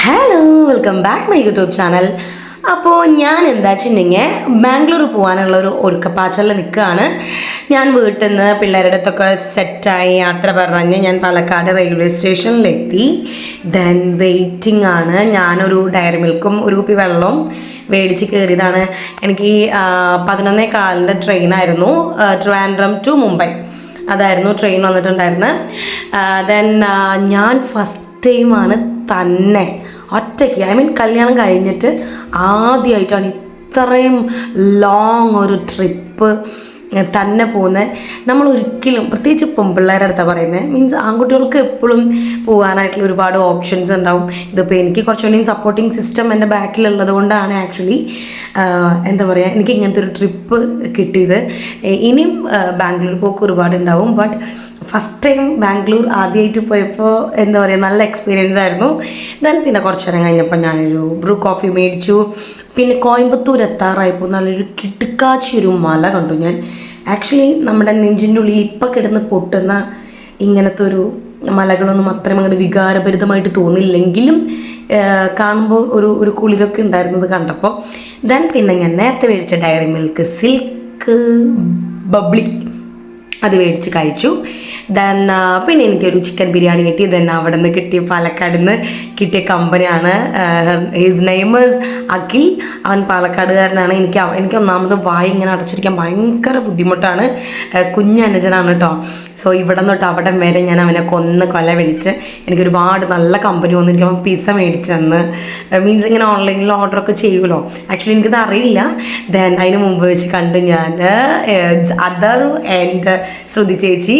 Hello, welcome back my YouTube channel. അപ്പോൾ ഞാൻ എന്താ വെച്ചിട്ടുണ്ടെങ്കിൽ ബാംഗ്ലൂർ പോകാനുള്ള ഒരു ഒരുക്കപ്പാച്ചലിൽ നിൽക്കുകയാണ്. ഞാൻ വീട്ടിൽ നിന്ന് പിള്ളേരുടെ അടുത്തൊക്കെ സെറ്റായി യാത്ര പറഞ്ഞ് ഞാൻ പാലക്കാട് റെയിൽവേ സ്റ്റേഷനിലെത്തി. ദെൻ വെയിറ്റിംഗ് ആണ്. ഞാനൊരു ഡയറി മിൽക്കും ഒരു കുപ്പി വെള്ളവും മേടിച്ച് കയറിയതാണ്. എനിക്ക് 11:15 ട്രെയിനായിരുന്നു, ട്രിവാൻഡ്രം ടു മുംബൈ. അതായിരുന്നു ട്രെയിൻ വന്നിട്ടുണ്ടായിരുന്നത്. ദെൻ ഞാൻ ഫസ്റ്റ് ടൈമാണ് തന്നെ ഒറ്റയ്ക്ക്, കല്യാണം കഴിഞ്ഞിട്ട് ആദ്യമായിട്ടാണ് ഇത്രയും ലോങ് ഒരു ട്രിപ്പ് തന്നെ പോകുന്നത്. നമ്മൾ ഒരിക്കലും, പ്രത്യേകിച്ച് പെൺപിള്ളേരുടെ അടുത്താണ് പറയുന്നത്, മീൻസ് ആൺകുട്ടികൾക്ക് എപ്പോഴും പോകാനായിട്ടുള്ള ഒരുപാട് ഓപ്ഷൻസ് ഉണ്ടാവും. ഇതിപ്പോൾ എനിക്ക് കുറച്ചുകൂടി സപ്പോർട്ടിങ് സിസ്റ്റം എൻ്റെ ബാക്കിലുള്ളത് കൊണ്ടാണ് ആക്ച്വലി എന്താ പറയുക, എനിക്ക് ഇങ്ങനത്തെ ഒരു ട്രിപ്പ് കിട്ടിയത്. ഇനിയും ബാംഗ്ലൂർ പോക്ക് ഒരുപാട് ഉണ്ടാവും. ബട്ട് ഫസ്റ്റ് ടൈം ബാംഗ്ലൂർ ആദ്യമായിട്ട് പോയപ്പോൾ എന്താ പറയുക, നല്ല എക്സ്പീരിയൻസ് ആയിരുന്നു. ദെൻ പിന്നെ കുറച്ച് നേരം കഴിഞ്ഞപ്പോൾ ഞാനൊരു ബ്രൂ കോഫി മേടിച്ചു. പിന്നെ കോയമ്പത്തൂർ എത്താറായപ്പോൾ നല്ലൊരു കിടുക്കാച്ചൊരു മല കണ്ടു ഞാൻ. ആക്ച്വലി നമ്മുടെ നെഞ്ചിൻ്റെ ഉള്ളിൽ ഇപ്പം കിടന്ന് പൊട്ടുന്ന ഇങ്ങനത്തെ ഒരു മലകളൊന്നും അത്രയും അങ്ങോട്ട് വികാരഭരിതമായിട്ട് തോന്നില്ലെങ്കിലും കാണുമ്പോൾ ഒരു കുളിരൊക്കെ ഉണ്ടായിരുന്നത് കണ്ടപ്പോൾ. ദെൻ പിന്നെ ഞാൻ നേരത്തെ മേടിച്ച ഡയറി മിൽക്ക് സിൽക്ക് ബബ്ലി അത് മേടിച്ച് കഴിച്ചു. ദെൻ പിന്നെ എനിക്കൊരു ചിക്കൻ ബിരിയാണി കിട്ടി. ദെൻ അവിടെ നിന്ന് കിട്ടിയ പാലക്കാട് നിന്ന് കിട്ടിയ കമ്പനിയാണ്, ഹിസ് നെയിം ഈസ് അഖിൽ. അവൻ പാലക്കാടുകാരനാണ്. എനിക്ക് ഒന്നാമത് വായ ഇങ്ങനെ അടച്ചിരിക്കാൻ ഭയങ്കര ബുദ്ധിമുട്ടാണ്. കുഞ്ഞനുജനാണ് കേട്ടോ. സോ ഇവിടെ തൊട്ട് അവിടെ വരെ ഞാൻ അവനെ കൊല വിളിച്ച് എനിക്കൊരുപാട് നല്ല കമ്പനി വന്നു. എനിക്ക് അവൻ പിസ്സ മേടിച്ച് തന്ന്. മീൻസ് ഇങ്ങനെ ഓൺലൈനിൽ ഓർഡറൊക്കെ ചെയ്യുമല്ലോ. ആക്ച്വലി എനിക്കത് അറിയില്ല. ദെൻ അതിന് മുമ്പ് വെച്ച് കണ്ടു ഞാൻ അതർ ആൻഡ് ശ്രുതി ചേച്ചി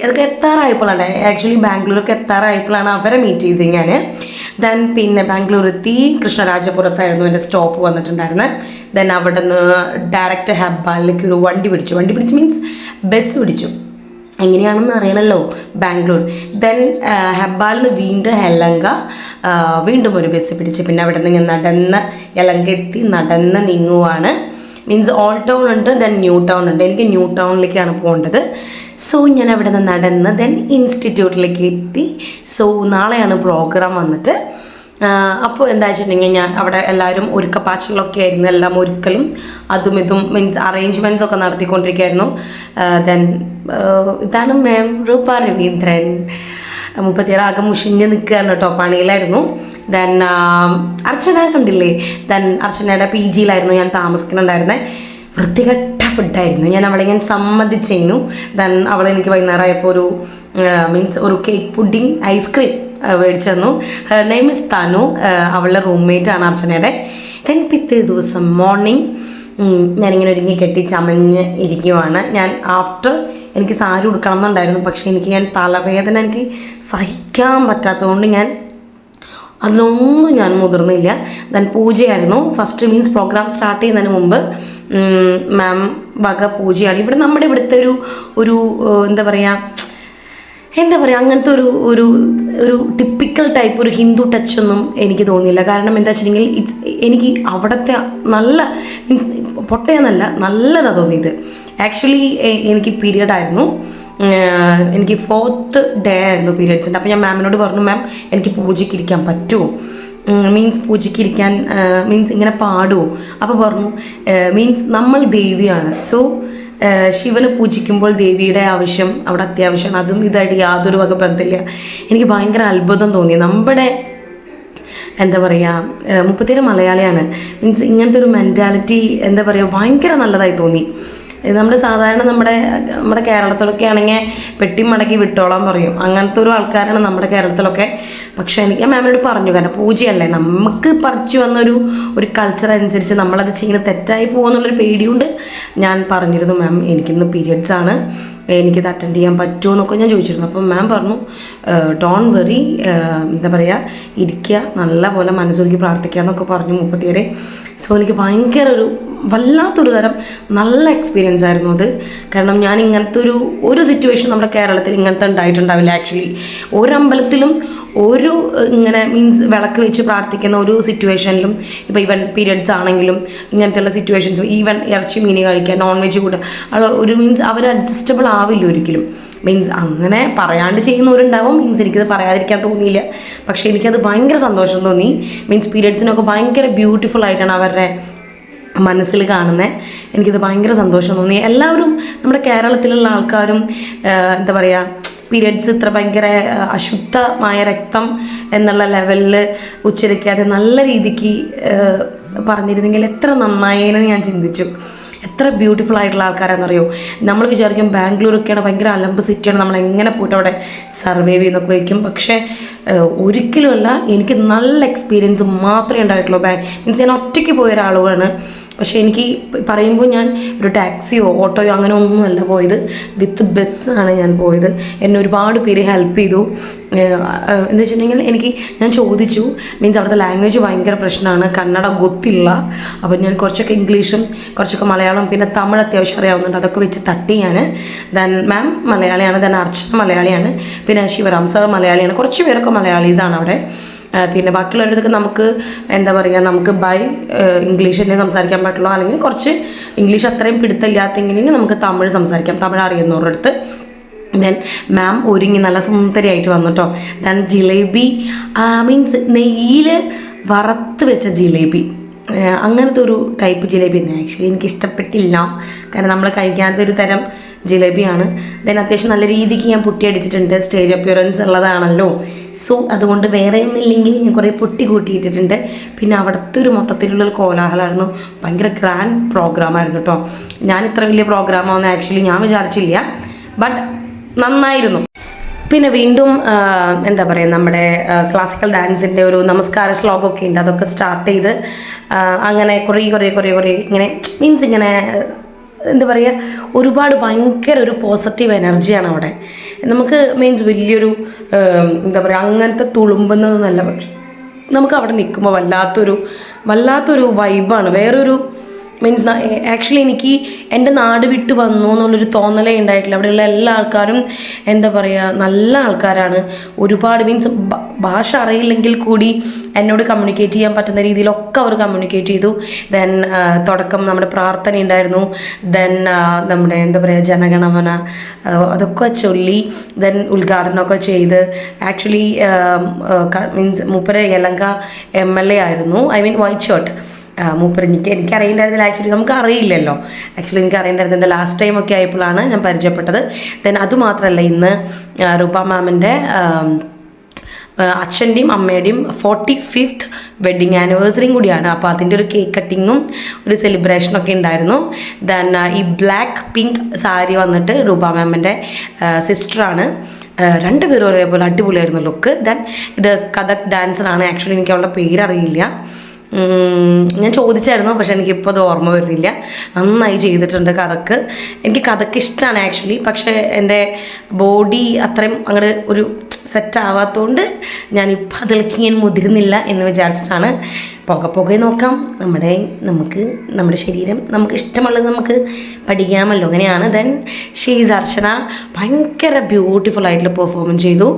അതൊക്കെ എത്താറായപ്പോഴാണ്, ആക്ച്വലി ബാംഗ്ലൂരൊക്കെ എത്താറായപ്പോഴാണ് അവരെ മീറ്റ് ചെയ്തത് ഞാൻ. ദെൻ പിന്നെ ബാംഗ്ലൂർ എത്തി. കൃഷ്ണരാജപുരത്തായിരുന്നു എൻ്റെ സ്റ്റോപ്പ് വന്നിട്ടുണ്ടായിരുന്നത്. ദെൻ അവിടെ നിന്ന് ഡയറക്റ്റ് ഹെബ്ബാലിലേക്ക് ഒരു വണ്ടി പിടിച്ചു മീൻസ് ബസ് പിടിച്ചു. എങ്ങനെയാണെന്ന് അറിയണമല്ലോ ബാംഗ്ലൂർ. ദെൻ ഹെബ്ബാലിൽ നിന്ന് വീണ്ടും യലങ്ക, വീണ്ടും ഒരു ബസ് പിടിച്ച്. പിന്നെ അവിടെ നിന്ന് ഞാൻ നടന്ന് യലങ്ക എത്തി, നടന്ന് നീങ്ങുവാണ്. മീൻസ് ഓൾഡ് ടൗൺ ഉണ്ട്, ദെൻ ന്യൂ ടൗൺ ഉണ്ട്. എനിക്ക് ന്യൂ ടൗണിലേക്കാണ് പോകേണ്ടത്. സോ ഞാൻ അവിടെ നിന്ന് നടന്ന് ദെൻ ഇൻസ്റ്റിറ്റ്യൂട്ടിലേക്ക് എത്തി. സോ നാളെയാണ് പ്രോഗ്രാം വന്നിട്ട്. അപ്പോൾ എന്താ വെച്ചിട്ടുണ്ടെങ്കിൽ ഞാൻ അവിടെ എല്ലാവരും ഒരുക്കപ്പാച്ചുകളൊക്കെ ആയിരുന്നു. എല്ലാം ഒരുക്കലും അതും ഇതും മീൻസ് അറേഞ്ച്മെൻറ്റ്സ് ഒക്കെ നടത്തിക്കൊണ്ടിരിക്കുകയായിരുന്നു. ദെൻ ഇതാണ് മാം രൂപ രവീന്ദ്രൻ. 36 ആകെ മുഷിഞ്ഞ് നിൽക്കുകയാണ് കേട്ടോ, പണിയിലായിരുന്നു. ദെൻ അർച്ചന കണ്ടില്ലേ, ദെൻ അർച്ചനയുടെ PG ഞാൻ താമസിക്കുന്നുണ്ടായിരുന്നത്. വൃത്തികെട്ട ഫുഡായിരുന്നു. ഞാൻ സമ്മതിച്ചേനു. ദെൻ അവളെനിക്ക് വൈകുന്നേരമായപ്പോൾ ഒരു കേക്ക് പുഡിങ് ഐസ്ക്രീം മേടിച്ചു തന്നു. ഹെർ നെയിം ഇസ് തനു. അവളുടെ റൂംമേറ്റാണ് അർച്ചനയുടെ. ദെൻ പിറ്റേ ദിവസം മോർണിംഗ് ഞാനിങ്ങനെ ഒരുങ്ങി കെട്ടി ചമഞ്ഞ് ഇരിക്കുവാണ്. ഞാൻ എനിക്ക് സാരി ഉടുക്കണം എന്നുണ്ടായിരുന്നു. പക്ഷേ ഞാൻ തലവേദന എനിക്ക് സഹിക്കാൻ പറ്റാത്തതുകൊണ്ട് അതിനൊന്നും ഞാൻ മുതിർന്നില്ല. ദെൻ പൂജയായിരുന്നു ഫസ്റ്റ്. മീൻസ് പ്രോഗ്രാം സ്റ്റാർട്ട് ചെയ്യുന്നതിന് മുമ്പ് മാം വക പൂജയാണ്. നമ്മുടെ ഇവിടുത്തെ ഒരു എന്താ പറയുക അങ്ങനത്തെ ഒരു ടിപ്പിക്കൽ ടൈപ്പ് ഒരു ഹിന്ദു ടച്ചൊന്നും എനിക്ക് തോന്നിയില്ല. കാരണം എന്താ വെച്ചിട്ടുണ്ടെങ്കിൽ എനിക്ക് അവിടുത്തെ നല്ല മീൻസ് പൊട്ടയെന്നല്ല, നല്ലതാണ് തോന്നിയത്. ആക്ച്വലി എനിക്ക് പീരിയഡായിരുന്നു. എനിക്ക് 4th ഡേ ആയിരുന്നു പീരിയഡ്സിൻ്റെ. അപ്പോൾ ഞാൻ മാമിനോട് പറഞ്ഞു, മാം എനിക്ക് പൂജയ്ക്ക് ഇരിക്കാൻ പറ്റുമോ, മീൻസ് പൂജയ്ക്ക് ഇരിക്കാൻ മീൻസ് ഇങ്ങനെ പാടുമോ? അപ്പോൾ പറഞ്ഞു മീൻസ് നമ്മൾ ദേവിയാണ്. സോ ശിവനെ പൂജിക്കുമ്പോൾ ദേവിയുടെ ആവശ്യം അവിടെ അത്യാവശ്യമാണ്. അതും ഇതായിട്ട് യാതൊരു വക ബന്ധമില്ല. എനിക്ക് ഭയങ്കര അത്ഭുതം തോന്നി. നമ്മുടെ എന്താ പറയുക, 37 മലയാളിയാണ്. മീൻസ് ഇങ്ങനത്തെ ഒരു മെൻറ്റാലിറ്റി എന്താ പറയുക ഭയങ്കര നല്ലതായി തോന്നി. സാധാരണ നമ്മുടെ കേരളത്തിലൊക്കെ ആണെങ്കിൽ പെട്ടി മടക്കി വിട്ടോളാൻ പറയും. അങ്ങനത്തെ ഒരു ആൾക്കാരാണ് നമ്മുടെ കേരളത്തിലൊക്കെ. പക്ഷേ ഞാൻ മാമിനോട് പറഞ്ഞു, കാരണം പൂജയല്ലേ, നമുക്ക് പറിച്ചു വന്നൊരു കൾച്ചർ അനുസരിച്ച് നമ്മളത് ചെയ്യുന്നത് തെറ്റായി പോകുമെന്നുള്ളൊരു പേടിയുണ്ട്. ഞാൻ പറഞ്ഞിരുന്നു, മാം എനിക്കിന്ന് പീരിയഡ്സ് ആണ്, എനിക്കിത് അറ്റൻഡ് ചെയ്യാൻ പറ്റുമോ എന്നൊക്കെ ഞാൻ ചോദിച്ചിരുന്നു. അപ്പം മാം പറഞ്ഞു ഡോണ്ട് വെറി, എന്താ പറയുക, ഇരിക്കുക, നല്ല പോലെ മനസ്സൊരുക്കി പ്രാർത്ഥിക്കുക എന്നൊക്കെ പറഞ്ഞു 37. സോ എനിക്ക് ഭയങ്കര വല്ലാത്തൊരു തരം നല്ല എക്സ്പീരിയൻസ് ആയിരുന്നു അത്. കാരണം ഞാൻ ഇങ്ങനത്തെ ഒരു സിറ്റുവേഷൻ നമ്മുടെ കേരളത്തിൽ ഇങ്ങനത്തെ ഉണ്ടായിട്ടുണ്ടാവില്ല. ആക്ച്വലി ഒരമ്പലത്തിലും ഇങ്ങനെ മീൻസ് വിളക്ക് വെച്ച് പ്രാർത്ഥിക്കുന്ന ഒരു സിറ്റുവേഷനിലും, ഇപ്പോൾ ഈവൻ പീരിയഡ്സ് ആണെങ്കിലും ഇങ്ങനത്തെയുള്ള സിറ്റുവേഷൻസ്, ഈവൻ ഇറച്ചി മീൻ കഴിക്കുക, നോൺ വെജ് കൂടെ മീൻസ് അവർ അഡ്ജസ്റ്റബിൾ ആവില്ല ഒരിക്കലും. മീൻസ് അങ്ങനെ പറയാണ്ട് ചെയ്യുന്നവരുണ്ടാവും, മീൻസ് എനിക്കത് പറയാതിരിക്കാൻ തോന്നിയില്ല. പക്ഷേ എനിക്കത് ഭയങ്കര സന്തോഷം തോന്നി. മീൻസ് പീരിയഡ്സിനൊക്കെ ഭയങ്കര ബ്യൂട്ടിഫുൾ ആയിട്ടാണ് അവരുടെ മനസ്സിൽ കാണുന്നത്. എനിക്കത് ഭയങ്കര സന്തോഷം തോന്നി. എല്ലാവരും നമ്മുടെ കേരളത്തിലുള്ള ആൾക്കാരും എന്താ പറയുക, പീരിയഡ്സ് ഇത്ര ഭയങ്കര അശുദ്ധമായ രക്തം എന്നുള്ള ലെവലിൽ ഉച്ചരിക്കാതെ നല്ല രീതിക്ക് പറഞ്ഞിരുന്നെങ്കിൽ എത്ര നന്നായേന്ന് ഞാൻ ചിന്തിച്ചു. എത്ര ബ്യൂട്ടിഫുൾ ആയിട്ടുള്ള ആൾക്കാരാണെന്നറിയോ. നമ്മൾ വിചാരിക്കും ബാംഗ്ലൂരൊക്കെയാണ് ഭയങ്കര അലമ്പ് സിറ്റിയാണ്, നമ്മൾ എങ്ങനെ പോയിട്ട് അവിടെ സർവൈവ് ചെയ്യുന്നൊക്കെ വയ്ക്കും. പക്ഷേ ഒരിക്കലുമല്ല, എനിക്ക് നല്ല എക്സ്പീരിയൻസ് മാത്രമേ ഉണ്ടായിട്ടുള്ളൂ. മീൻസ് ഞാൻ ഒറ്റയ്ക്ക് പോയ ഒരാളുമാണ്. പക്ഷേ എനിക്ക് പറയുമ്പോൾ ഞാൻ ഒരു ടാക്സിയോ ഓട്ടോയോ അങ്ങനെ ഒന്നുമല്ല പോയത്, വിത്ത് ബസ്സാണ് ഞാൻ പോയത്. എന്നെ ഒരുപാട് പേര് ഹെൽപ്പ് ചെയ്തു. എന്താ വെച്ചിട്ടുണ്ടെങ്കിൽ ഞാൻ ചോദിച്ചു, മീൻസ് അവിടുത്തെ ലാംഗ്വേജ് ഭയങ്കര പ്രശ്നമാണ്, കന്നഡ ഗൊത്തില്ല. അപ്പോൾ ഞാൻ കുറച്ചൊക്കെ ഇംഗ്ലീഷും കുറച്ചൊക്കെ മലയാളം പിന്നെ തമിഴ് അത്യാവശ്യം അറിയാവുന്നുണ്ട്, അതൊക്കെ വെച്ച് തട്ടി ഞാൻ. ദെൻ മാം മലയാളിയാണ്, ദെൻ അർച്ചന മലയാളിയാണ്, പിന്നെ ശിവറാം സാർ മലയാളിയാണ്. കുറച്ച് പേരൊക്കെ മലയാളീസാണ് അവിടെ. പിന്നെ ബാക്കിയുള്ളവരതൊക്കെ നമുക്ക് എന്താ പറയുക, നമുക്ക് ബൈ ഇംഗ്ലീഷ് തന്നെ സംസാരിക്കാൻ പറ്റുള്ളൂ, അല്ലെങ്കിൽ കുറച്ച് ഇംഗ്ലീഷ് അത്രയും പിടുത്തമില്ലാത്തെങ്കിൽ നമുക്ക് തമിഴ് സംസാരിക്കാം, തമിഴ് അറിയുന്നവരുടെ അടുത്ത്. ദെൻ മാം ഒരുങ്ങി നല്ല സുന്ദരിയായിട്ട് വന്നു കേട്ടോ. ദെൻ ജിലേബി, മീൻസ് നെയ്യിൽ വറുത്ത് വെച്ച ജിലേബി, അങ്ങനത്തെ ഒരു ടൈപ്പ് ജിലേബി തന്നെ ആക്ച്വലി എനിക്ക് ഇഷ്ടപ്പെട്ടില്ല. കാരണം നമ്മൾ കഴിക്കാത്തൊരു തരം ജിലേബിയാണ്. ദെൻ അത്യാവശ്യം നല്ല രീതിക്ക് ഞാൻ പൊട്ടിയടിച്ചിട്ടുണ്ട്, സ്റ്റേജ് അപ്പിയറൻസ് ഉള്ളതാണല്ലോ. സോ അതുകൊണ്ട് വേറെ ഒന്നും ഇല്ലെങ്കിൽ ഞാൻ കുറേ പൊട്ടി കൂട്ടിയിട്ടിട്ടുണ്ട്. പിന്നെ അവിടുത്തെ ഒരു മൊത്തത്തിലുള്ളൊരു കോലാഹലമായിരുന്നു. ഭയങ്കര ഗ്രാൻഡ് പ്രോഗ്രാമായിരുന്നു കേട്ടോ. ഞാൻ ഇത്ര വലിയ പ്രോഗ്രാമാണെന്ന് ആക്ച്വലി ഞാൻ വിചാരിച്ചില്ല, ബട്ട് നന്നായിരുന്നു. പിന്നെ വീണ്ടും എന്താ പറയുക, നമ്മുടെ ക്ലാസിക്കൽ ഡാൻസിൻ്റെ ഒരു നമസ്കാര ശ്ലോകമൊക്കെ ഉണ്ട്, അതൊക്കെ സ്റ്റാർട്ട് ചെയ്ത് അങ്ങനെ കുറേ ഇങ്ങനെ മീൻസ് ഇങ്ങനെ എന്താ പറയുക, ഒരുപാട് ഭയങ്കര ഒരു പോസിറ്റീവ് എനർജിയാണ് അവിടെ. നമുക്ക് മീൻസ് വലിയൊരു എന്താ പറയുക, അങ്ങനത്തെ തുളുമ്പുന്നതെന്നല്ല, പക്ഷെ നമുക്ക് അവിടെ നിൽക്കുമ്പോൾ വല്ലാത്തൊരു വൈബാണ്, വേറൊരു മീൻസ് ആക്ച്വലി എനിക്ക് എൻ്റെ നാട് വിട്ട് വന്നു എന്നുള്ളൊരു തോന്നലേ ഉണ്ടായിട്ടില്ല. അവിടെയുള്ള എല്ലാ ആൾക്കാരും എന്താ പറയുക, നല്ല ആൾക്കാരാണ്. ഒരുപാട് മീൻസ് ഭാഷ അറിയില്ലെങ്കിൽ കൂടി എന്നോട് കമ്മ്യൂണിക്കേറ്റ് ചെയ്യാൻ പറ്റുന്ന രീതിയിലൊക്കെ അവർ കമ്മ്യൂണിക്കേറ്റ് ചെയ്തു. ദെൻ തുടക്കം നമ്മുടെ പ്രാർത്ഥന ഉണ്ടായിരുന്നു. ദെൻ നമ്മുടെ എന്താ പറയുക, ജനഗണമന അതൊക്കെ ചൊല്ലി ദെൻ ഉദ്ഘാടനമൊക്കെ ചെയ്ത്. ആക്ച്വലി മീൻസ് മൂപ്പര് യലങ്ക MLA ആയിരുന്നു, ഐ മീൻ വൈറ്റ് ഷർട്ട് മൂപ്പര്. എനിക്കറിയണ്ടായിരുന്നില്ല ആക്ച്വലി, നമുക്ക് അറിയില്ലല്ലോ. ആക്ച്വലി എനിക്ക് അറിയണ്ടായിരുന്നത് ലാസ്റ്റ് ടൈം ഒക്കെ ആയപ്പോഴാണ് ഞാൻ പരിചയപ്പെട്ടത്. ദെൻ അതുമാത്രമല്ല, ഇന്ന് രൂപ മാമിൻ്റെ അച്ഛൻ്റെയും അമ്മയുടെയും 45th വെഡ്ഡിങ് ആനിവേഴ്സറിയും കൂടിയാണ്. അപ്പോൾ അതിൻ്റെ ഒരു കേക്ക് കട്ടിങ്ങും ഒരു സെലിബ്രേഷനൊക്കെ ഉണ്ടായിരുന്നു. ദെൻ ഈ ബ്ലാക്ക് പിങ്ക് സാരി വന്നിട്ട് രൂപ മാമിൻ്റെ സിസ്റ്ററാണ്. രണ്ടുപേരും ഒരേപോലെ അടിപൊളിയായിരുന്നു ലുക്ക്. ദെൻ ഇത് കഥക് ഡാൻസറാണ്. ആക്ച്വലി എനിക്ക് അവളുടെ പേരറിയില്ല, ഞാൻ ചോദിച്ചായിരുന്നു, പക്ഷെ എനിക്കിപ്പോൾ അത് ഓർമ്മ വരുന്നില്ല. നന്നായി ചെയ്തിട്ടുണ്ട് കഥക്ക്. എനിക്ക് കഥക്ക് ഇഷ്ടമാണ് ആക്ച്വലി, പക്ഷേ എൻ്റെ ബോഡി അത്രയും അങ്ങോട്ട് ഒരു സെറ്റ് ആവാത്തതുകൊണ്ട് ഞാനിപ്പോൾ അതിലേക്ക് ഞാൻ മുതിരുന്നില്ല എന്ന് വിചാരിച്ചിട്ടാണ്. പുകയെ നോക്കാം, നമ്മുടെ ശരീരം നമുക്ക് ഇഷ്ടമുള്ളത് നമുക്ക് പഠിക്കാമല്ലോ, അങ്ങനെയാണ്. ദെൻ ഷീസ് അർച്ചന ഭയങ്കര ബ്യൂട്ടിഫുൾ ആയിട്ടുള്ള പെർഫോമൻസ് ചെയ്തു.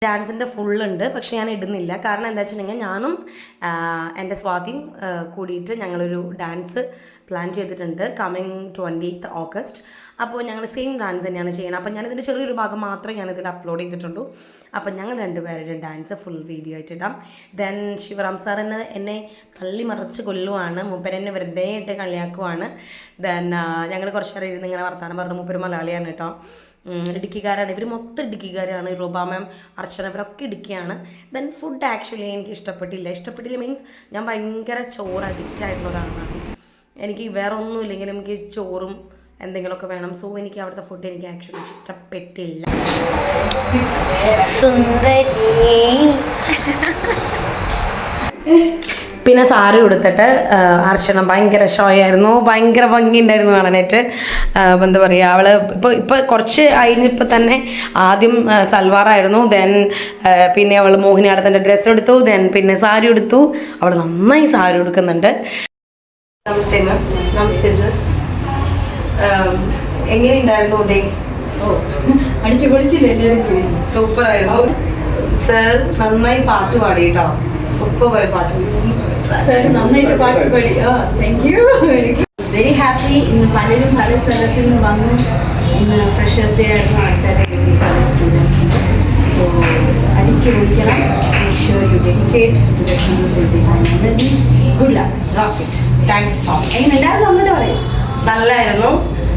ഡാൻസിൻ്റെ ഫുള്ളുണ്ട്, പക്ഷെ ഞാൻ ഇടുന്നില്ല. കാരണം എന്താ വെച്ചിട്ടുണ്ടെങ്കിൽ ഞാനും എൻ്റെ സ്വാതിയും കൂടിയിട്ട് ഞങ്ങളൊരു ഡാൻസ് പ്ലാൻ ചെയ്തിട്ടുണ്ട് കമ്മിങ് 20th ഓഗസ്റ്റ്. അപ്പോൾ ഞങ്ങൾ സെയിം ഡാൻസ് തന്നെയാണ് ചെയ്യുന്നത്. അപ്പോൾ ഞാനിതിൻ്റെ ചെറിയൊരു ഭാഗം മാത്രമേ ഞാനിതിൽ അപ്ലോഡ് ചെയ്തിട്ടുള്ളൂ. അപ്പോൾ ഞങ്ങൾ രണ്ടുപേരുടെ ഡാൻസ് ഫുൾ വീഡിയോ ആയിട്ട് ഇടാം. ദെൻ ശിവറാം സാർ എന്നെ തള്ളി മറിച്ച് കൊല്ലുവാണ്, മൂപ്പരെന്നെ വെറുതെ ഇട്ട് കളിയാക്കുവാണ്. ദെൻ ഞങ്ങൾ കുറച്ച് നേരം ഇരുന്ന് ഇങ്ങനെ വർത്താനം പറഞ്ഞു. മൂപ്പര് മലയാളിയാണ് കേട്ടോ, ഇടുക്കിക്കാരാണ്. ഇവർ മൊത്തം ഇടുക്കിക്കാരാണ്. രൂപ മാം, അർച്ചന, ഇവരൊക്കെ ഇടുക്കിയാണ്. ദെൻ ഫുഡ് ആക്ച്വലി എനിക്ക് ഇഷ്ടപ്പെട്ടില്ല മീൻസ് ഞാൻ ഭയങ്കര ചോറ് അഡിക്റ്റ് ആയിട്ടുള്ള ഒരാളാണ്. എനിക്ക് വേറെ ഒന്നും ഇല്ലെങ്കിലും എനിക്ക് ചോറും എന്തെങ്കിലുമൊക്കെ വേണം. സോ എനിക്ക് അവിടുത്തെ ഫുഡ് എനിക്ക് ആക്ച്വലി ഇഷ്ടപ്പെട്ടില്ല. പിന്നെ സാരി ഉടുത്തിട്ട് അർച്ചന ഭയങ്കര ഷോയായിരുന്നു, ഭയങ്കര ഭംഗിയുണ്ടായിരുന്നു കാണാനായിട്ട്. എന്താ പറയുക, അവൾ ഇപ്പോൾ കുറച്ച് കഴിഞ്ഞപ്പോൾ തന്നെ ആദ്യം സൽവാറായിരുന്നു, ദെൻ പിന്നെ അവൾ മോഹിനിയാട്ടത്തിൻ്റെ ഡ്രസ്സ് എടുത്തു, ദെൻ പിന്നെ സാരി എടുത്തു. അവൾ നന്നായി സാരി ഉടുക്കുന്നുണ്ട്. നമസ്തേ മാം. നമസ്തേ സർ. എങ്ങനെയുണ്ടായിരുന്നു ഡേ? അടിച്ചു പൊളിച്ചില്ലേ? സൂപ്പറായിരുന്നു സർ. നന്നായി പാട്ട് പാടി കേട്ടോ, സൂപ്പർ പോയ പാട്ട്. നന്നായിട്ട് പാട്ട് പാടി. Thank you. Very happy. ഇന്ന് പലരും പല സ്ഥലത്തിൽ നിന്ന് വന്നു. ഇന്ന് ഫ്രഷേഴ്സ് ഡേ ആയിരുന്നു ആൾക്കാരെ കിട്ടി പല സ്റ്റുഡൻസ്. സോ അടിച്ചു പൊളിക്കണം. Good luck. Rocket. Thank you so much. എങ്ങനെ എല്ലാവരും വന്നിട്ട് പറയും. നല്ലായിരുന്നു.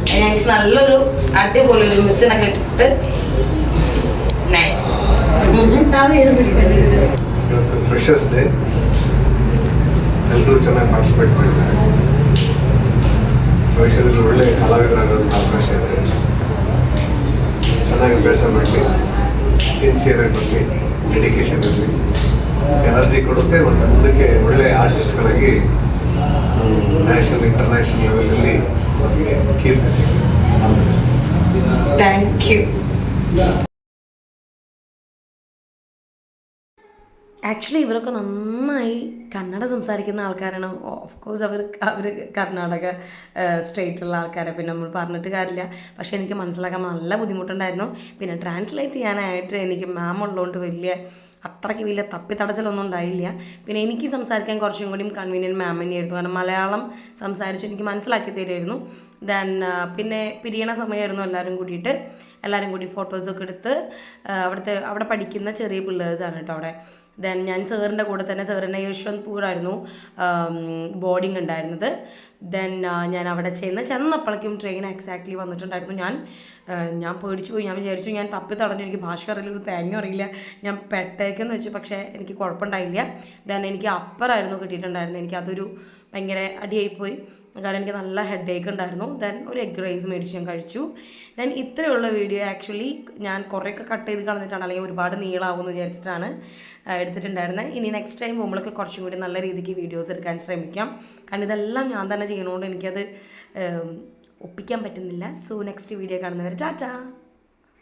ഞങ്ങൾക്ക് നല്ലൊരു അടിപൊളി ഒരു മിസ്സിനൊക്കെ ഇട്ടിട്ട് നൈസ്. ಇವತ್ತು ಫ್ರೆಷರ್ಸ್ ಡೇ, ಎಲ್ಲರೂ ಚೆನ್ನಾಗಿ ಪಾರ್ಟಿಸಿಪೇಟ್ ಮಾಡಿದ್ದಾರೆ. ಭವಿಷ್ಯದಲ್ಲಿ ಒಳ್ಳೆ ಕಲಾವಿದರಾಗೋದು ಅವಕಾಶ ಇದೆ. ಚೆನ್ನಾಗಿ ಅಭ್ಯಾಸ ಮಾಡಲಿ, ಸಿನ್ಸಿಯರಾಗಿ ಬರಲಿ, ಡೆಡಿಕೇಶನ್ ಇರಲಿ, ಎನರ್ಜಿ ಕೊಡುತ್ತೆ. ಮತ್ತು ಮುಂದಕ್ಕೆ ಒಳ್ಳೆ ಆರ್ಟಿಸ್ಟ್ಗಳಾಗಿ ನ್ಯಾಷನಲ್ ಇಂಟರ್ನ್ಯಾಷನಲ್ ಲೆವೆಲಲ್ಲಿ ಅವರಿಗೆ ಕೀರ್ತಿ ಸಿಗಲಿ. Thank you. ആക്ച്വലി ഇവരൊക്കെ നന്നായി കന്നഡ സംസാരിക്കുന്ന ആൾക്കാരാണ്. ഓഫ് കോഴ്സ് അവർ കർണാടക സ്റ്റേറ്റുള്ള ആൾക്കാരെ പിന്നെ നമ്മൾ പറഞ്ഞിട്ട് കാര്യമില്ല. പക്ഷേ എനിക്ക് മനസ്സിലാക്കാൻ നല്ല ബുദ്ധിമുട്ടുണ്ടായിരുന്നു. പിന്നെ ട്രാൻസ്ലേറ്റ് ചെയ്യാനായിട്ട് എനിക്ക് മാം ഉള്ളതുകൊണ്ട് അത്രയ്ക്ക് വലിയ തപ്പിത്തടച്ചിലൊന്നും ഉണ്ടായില്ല. പിന്നെ എനിക്ക് സംസാരിക്കാൻ കുറച്ചും കൂടിയും കൺവീനിയൻറ്റ് മാം തന്നെയായിരുന്നു. കാരണം മലയാളം സംസാരിച്ച് എനിക്ക് മനസ്സിലാക്കി തരുമായിരുന്നു. ദെൻ പിന്നെ പിരിയണ സമയമായിരുന്നു. എല്ലാവരും കൂടി ഫോട്ടോസൊക്കെ എടുത്ത് അവിടെ പഠിക്കുന്ന ചെറിയ പിള്ളേഴ്സാണ് കേട്ടോ അവിടെ. ദെൻ ഞാൻ സാറിൻ്റെ കൂടെ തന്നെ, സാറിൻ്റെ യശ്വന്ത്പൂരായിരുന്നു ബോർഡിങ് ഉണ്ടായിരുന്നത്. ദെൻ ഞാൻ അവിടെ ചെന്നപ്പോഴേക്കും ട്രെയിൻ എക്സാക്ട്ലി വന്നിട്ടുണ്ടായിരുന്നു. ഞാൻ പേടിച്ചു പോയി. ഞാൻ വിചാരിച്ചു ഞാൻ തപ്പി തടഞ്ഞു, എനിക്ക് ഭാഷ അറിയില്ല, ഒരു തേങ്ങ അറിയില്ല, ഞാൻ പെട്ടേക്കെന്ന് വെച്ചു. പക്ഷേ എനിക്ക് കുഴപ്പമുണ്ടായില്ല. ദെൻ എനിക്ക് അപ്പറായിരുന്നു കിട്ടിയിട്ടുണ്ടായിരുന്നു. എനിക്കതൊരു ഭയങ്കര അടിയായിപ്പോയി, കാരണം എനിക്ക് നല്ല ഹെഡ് ഏക്ക് ഉണ്ടായിരുന്നു. ദെൻ ഒരു എഗ് റൈസ് മേടിച്ച് ഞാൻ കഴിച്ചു. ദെൻ ഇത്രയുള്ള വീഡിയോ ആക്ച്വലി ഞാൻ കുറേയൊക്കെ കട്ട് ചെയ്ത് കളഞ്ഞിട്ടാണ്, അല്ലെങ്കിൽ ഒരുപാട് നീളാവുമെന്ന് വിചാരിച്ചിട്ടാണ് എടുത്തിട്ടുണ്ടായിരുന്നത്. ഇനി നെക്സ്റ്റ് ടൈം നമ്മളൊക്കെ കുറച്ചും കൂടി നല്ല രീതിക്ക് വീഡിയോസ് എടുക്കാൻ ശ്രമിക്കാം. കാരണം ഇതെല്ലാം ഞാൻ തന്നെ ചെയ്യുന്നതുകൊണ്ട് എനിക്കത് ഒപ്പിക്കാൻ പറ്റുന്നില്ല. സോ നെക്സ്റ്റ് വീഡിയോ കാണുന്നവരെ ടാറ്റാ.